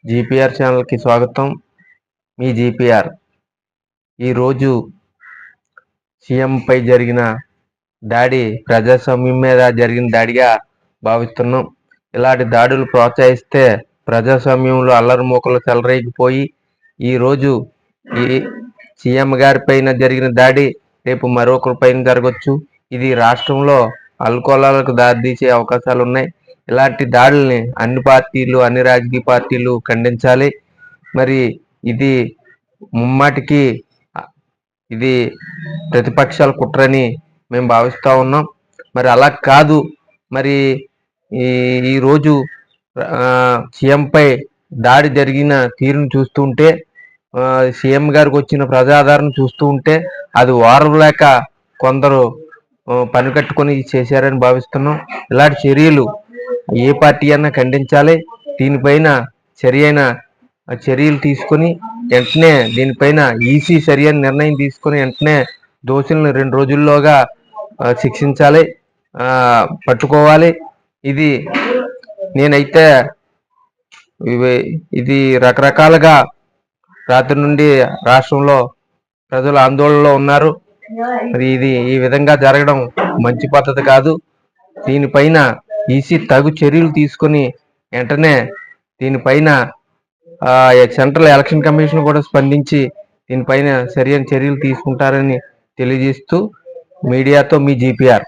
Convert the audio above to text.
GPR ఛానల్కి స్వాగతం. మీ GPR. ఈరోజు సీఎంపై జరిగిన దాడి ప్రజాస్వామ్యం మీద జరిగిన దాడిగా భావిస్తున్నాం. ఇలాంటి దాడులు ప్రోత్సహిస్తే ప్రజాస్వామ్యంలో అల్లరి మూకలు చెలరేగిపోయి ఈరోజు ఈ సీఎం గారి పైన జరిగిన దాడి రేపు మరొకరి పైన జరగవచ్చు. ఇది రాష్ట్రంలో అల్కోలాలకు దారితీసే అవకాశాలు ఉన్నాయి. ఇలాంటి దాడుల్ని అన్ని పార్టీలు, అన్ని రాజకీయ పార్టీలు ఖండించాలి. మరి ఇది ముమ్మాటికి ఇది ప్రతిపక్షాల కుట్రని మేము భావిస్తూ ఉన్నాం. మరి అలా కాదు, మరి ఈరోజు సీఎంపై దాడి జరిగిన తీరును చూస్తుంటే, సీఎం గారికి వచ్చిన ప్రజాదరణ చూస్తూ ఉంటే అది ఓర్వలేక కొందరు పని కట్టుకొని చేశారని భావిస్తున్నాం. ఇలాంటి చర్యలు ఏ పార్టీ అన్నా ఖండించాలి. దీనిపైన సరియైన చర్యలు తీసుకొని వెంటనే దీనిపైన ఈసీ సరియైన నిర్ణయం తీసుకొని వెంటనే దోషులను 2 రోజుల్లోగా శిక్షించాలి, పట్టుకోవాలి. ఇది నేనైతే ఇది రకరకాలుగా రాత్రి నుండి రాష్ట్రంలో ప్రజలు ఆందోళనలో ఉన్నారు. మరి ఇది ఈ విధంగా జరగడం మంచి పద్ధతి కాదు. దీనిపైన ఈసీ తగు చర్యలు తీసుకుని వెంటనే దీనిపైన సెంట్రల్ ఎలక్షన్ కమిషన్ కూడా స్పందించి దీనిపైన సరైన చర్యలు తీసుకుంటారని తెలియజేస్తూ మీడియాతో మీ జీపీఆర్.